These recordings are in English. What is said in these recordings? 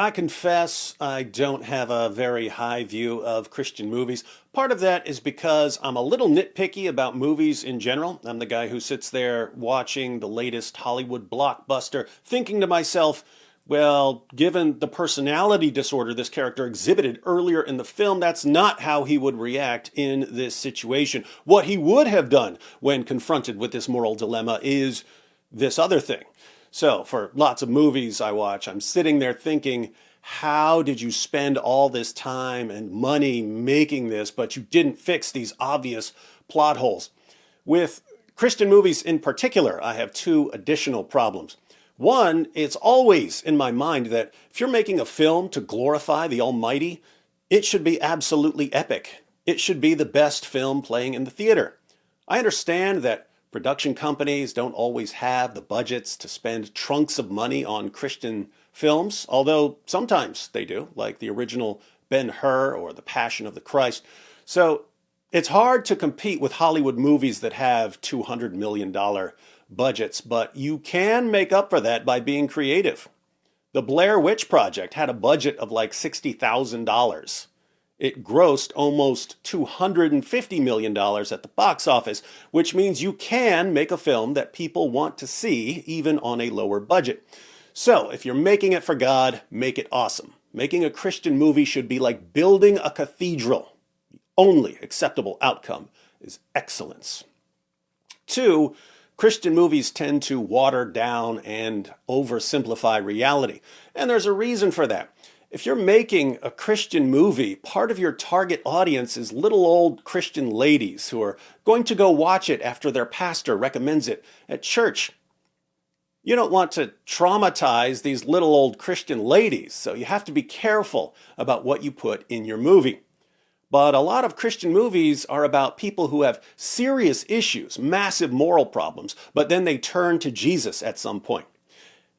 I confess I don't have a very high view of Christian movies. Part of that is because I'm a little nitpicky about movies in general. I'm the guy who sits there watching the latest Hollywood blockbuster, thinking to myself, well, given the personality disorder this character exhibited earlier in the film, that's not how he would react in this situation. What he would have done when confronted with this moral dilemma is this other thing. So for lots of movies I watch, I'm sitting there thinking, how did you spend all this time and money making this, but you didn't fix these obvious plot holes? With Christian movies in particular, I have two additional problems. One, it's always in my mind that if you're making a film to glorify the Almighty, it should be absolutely epic. It should be the best film playing in the theater. I understand that production companies don't always have the budgets to spend trunks of money on Christian films, although sometimes they do, like the original Ben-Hur or The Passion of the Christ. So it's hard to compete with Hollywood movies that have $200 million budgets, but you can make up for that by being creative. The Blair Witch Project had a budget of like $60,000. It grossed almost $250 million at the box office, which means you can make a film that people want to see even on a lower budget. So if you're making it for God, make it awesome. Making a Christian movie should be like building a cathedral. The only acceptable outcome is excellence. Two, Christian movies tend to water down and oversimplify reality. And there's a reason for that. If you're making a Christian movie, part of your target audience is little old Christian ladies who are going to go watch it after their pastor recommends it at church. You don't want to traumatize these little old Christian ladies, so you have to be careful about what you put in your movie. But a lot of Christian movies are about people who have serious issues, massive moral problems, but then they turn to Jesus at some point.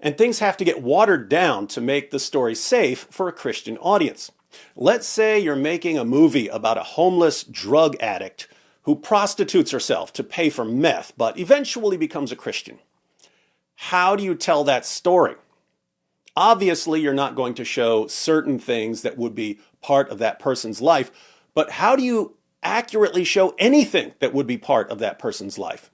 And things have to get watered down to make the story safe for a Christian audience. Let's say you're making a movie about a homeless drug addict who prostitutes herself to pay for meth, but eventually becomes a Christian. How do you tell that story? Obviously, you're not going to show certain things that would be part of that person's life, but how do you accurately show anything that would be part of that person's life?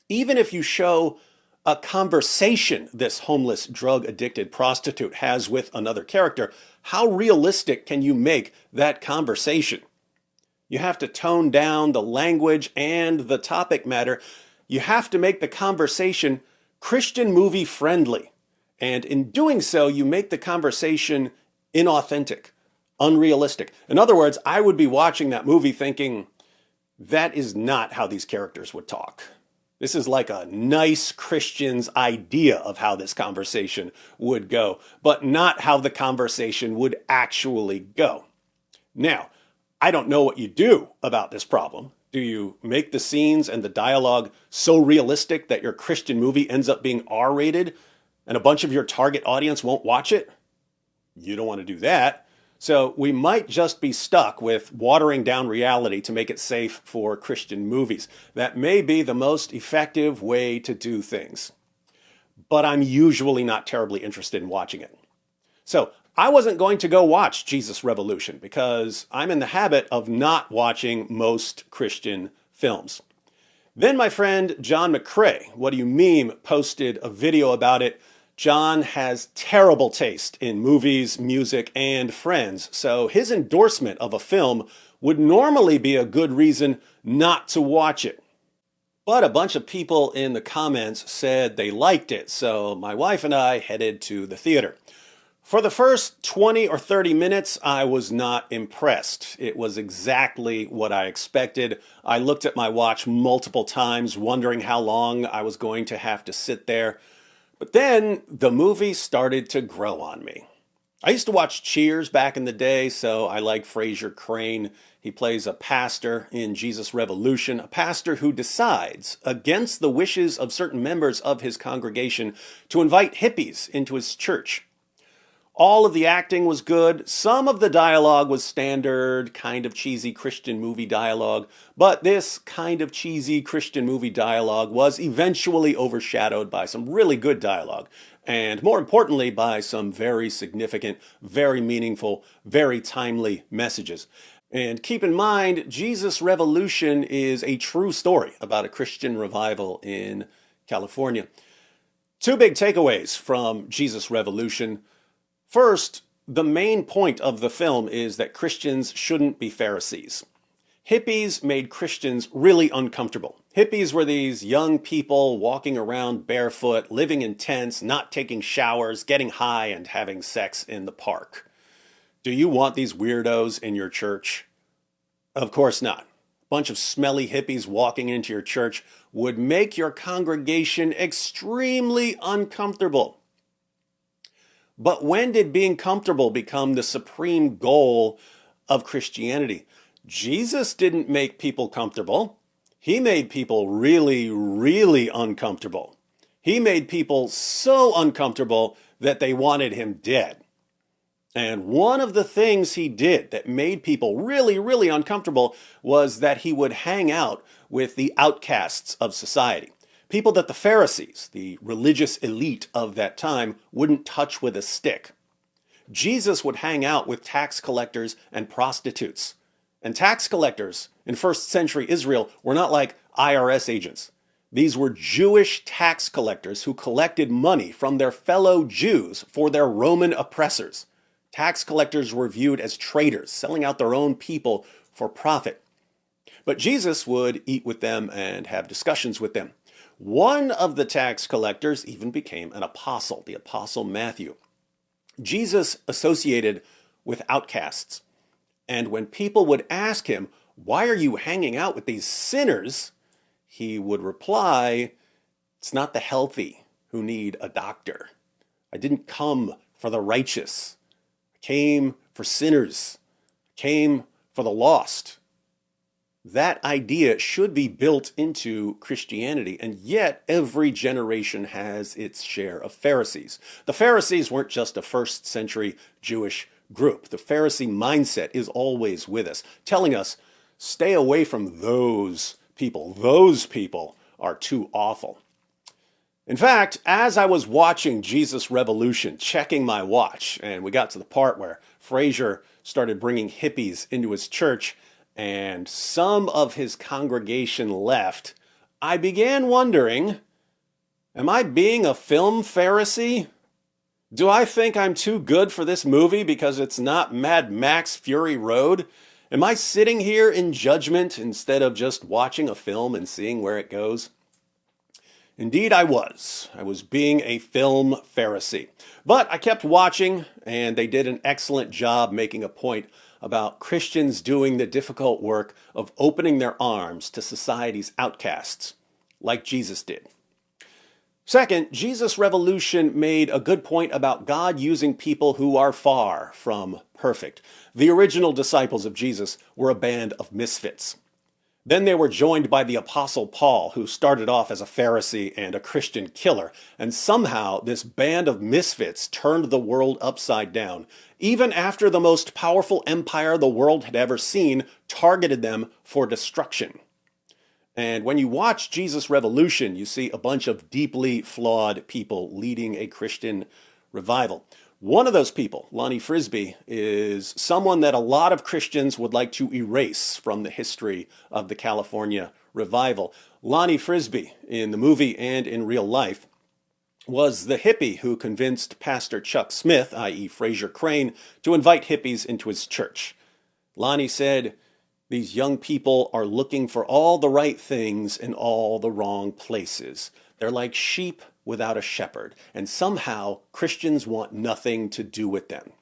Even if you show a conversation this homeless, drug-addicted prostitute has with another character, how realistic can you make that conversation? You have to tone down the language and the topic matter. You have to make the conversation Christian movie friendly. And in doing so, you make the conversation inauthentic, unrealistic. In other words, I would be watching that movie thinking, that is not how these characters would talk. This is like a nice Christian's idea of how this conversation would go, but not how the conversation would actually go. Now, I don't know what you do about this problem. Do you make the scenes and the dialogue so realistic that your Christian movie ends up being R-rated and a bunch of your target audience won't watch it? You don't want to do that. So we might just be stuck with watering down reality to make it safe for Christian movies. That may be the most effective way to do things. But I'm usually not terribly interested in watching it. So I wasn't going to go watch Jesus Revolution because I'm in the habit of not watching most Christian films. Then my friend John McCrae, What Do You Meme, posted a video about it. John has terrible taste in movies, music, and friends, so his endorsement of a film would normally be a good reason not to watch it. But a bunch of people in the comments said they liked it, so my wife and I headed to the theater. For the first 20 or 30 minutes, I was not impressed. It was exactly what I expected. I looked at my watch multiple times, wondering how long I was going to have to sit there. But then the movie started to grow on me. I used to watch Cheers back in the day, so I like Fraser Crane. He plays a pastor in Jesus Revolution, a pastor who decides, against the wishes of certain members of his congregation, to invite hippies into his church. All of the acting was good. Some of the dialogue was standard, kind of cheesy Christian movie dialogue. But this kind of cheesy Christian movie dialogue was eventually overshadowed by some really good dialogue. And more importantly, by some very significant, very meaningful, very timely messages. And keep in mind, Jesus Revolution is a true story about a Christian revival in California. Two big takeaways from Jesus Revolution. First, the main point of the film is that Christians shouldn't be Pharisees. Hippies made Christians really uncomfortable. Hippies were these young people walking around barefoot, living in tents, not taking showers, getting high, and having sex in the park. Do you want these weirdos in your church? Of course not. A bunch of smelly hippies walking into your church would make your congregation extremely uncomfortable. But when did being comfortable become the supreme goal of Christianity? Jesus didn't make people comfortable. He made people really, really uncomfortable. He made people so uncomfortable that they wanted him dead. And one of the things he did that made people really, really uncomfortable was that he would hang out with the outcasts of society. People that the Pharisees, the religious elite of that time, wouldn't touch with a stick. Jesus would hang out with tax collectors and prostitutes. And tax collectors in first century Israel were not like IRS agents. These were Jewish tax collectors who collected money from their fellow Jews for their Roman oppressors. Tax collectors were viewed as traitors, selling out their own people for profit. But Jesus would eat with them and have discussions with them. One of the tax collectors even became an apostle, the Apostle Matthew. Jesus associated with outcasts. And when people would ask him, "Why are you hanging out with these sinners?" he would reply, "It's not the healthy who need a doctor. I didn't come for the righteous. I came for sinners. I came for the lost." That idea should be built into Christianity, and yet every generation has its share of Pharisees. The Pharisees weren't just a first century Jewish group. The Pharisee mindset is always with us, telling us, stay away from those people. Those people are too awful. In fact, as I was watching Jesus Revolution, checking my watch, and we got to the part where Frazier started bringing hippies into his church, and some of his congregation left, I began wondering, am I being a film Pharisee? Do I think I'm too good for this movie because it's not Mad Max Fury Road? Am I sitting here in judgment instead of just watching a film and seeing where it goes? Indeed, I was. I was being a film Pharisee. But I kept watching, and they did an excellent job making a point about Christians doing the difficult work of opening their arms to society's outcasts, like Jesus did. Second, Jesus Revolution made a good point about God using people who are far from perfect. The original disciples of Jesus were a band of misfits. Then they were joined by the Apostle Paul, who started off as a Pharisee and a Christian killer. And somehow this band of misfits turned the world upside down. Even after the most powerful empire the world had ever seen targeted them for destruction. And when you watch Jesus Revolution, you see a bunch of deeply flawed people leading a Christian revival. One of those people, Lonnie Frisbee, is someone that a lot of Christians would like to erase from the history of the California revival. Lonnie Frisbee, in the movie and in real life, was the hippie who convinced Pastor Chuck Smith, i.e. Fraser Crane, to invite hippies into his church. Lonnie said, "These young people are looking for all the right things in all the wrong places. They're like sheep without a shepherd, and somehow Christians want nothing to do with them."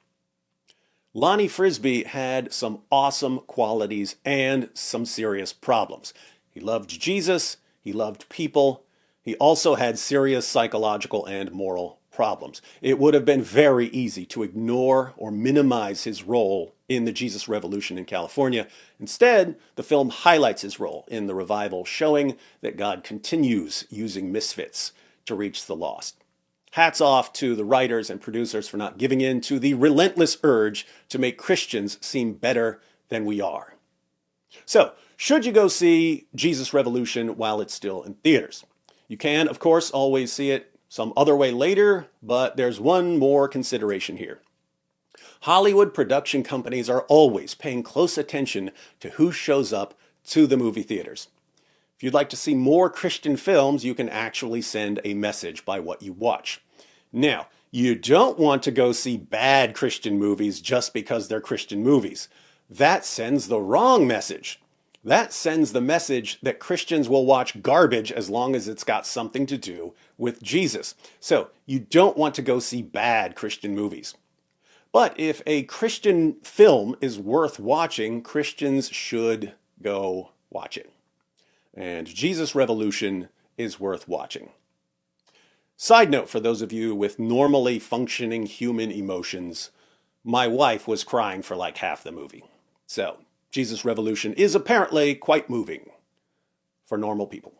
Lonnie Frisbee had some awesome qualities and some serious problems. He loved Jesus, he loved people, he also had serious psychological and moral problems. It would have been very easy to ignore or minimize his role in the Jesus Revolution in California. Instead, the film highlights his role in the revival, showing that God continues using misfits to reach the lost. Hats off to the writers and producers for not giving in to the relentless urge to make Christians seem better than we are. So, should you go see Jesus Revolution while it's still in theaters? You can, of course, always see it some other way later, but there's one more consideration here. Hollywood production companies are always paying close attention to who shows up to the movie theaters. If you'd like to see more Christian films, you can actually send a message by what you watch. Now, you don't want to go see bad Christian movies just because they're Christian movies. That sends the wrong message. That sends the message that Christians will watch garbage as long as it's got something to do with Jesus. So, you don't want to go see bad Christian movies. But if a Christian film is worth watching, Christians should go watch it. And Jesus Revolution is worth watching. Side note for those of you with normally functioning human emotions, my wife was crying for like half the movie. So, Jesus Revolution is apparently quite moving for normal people.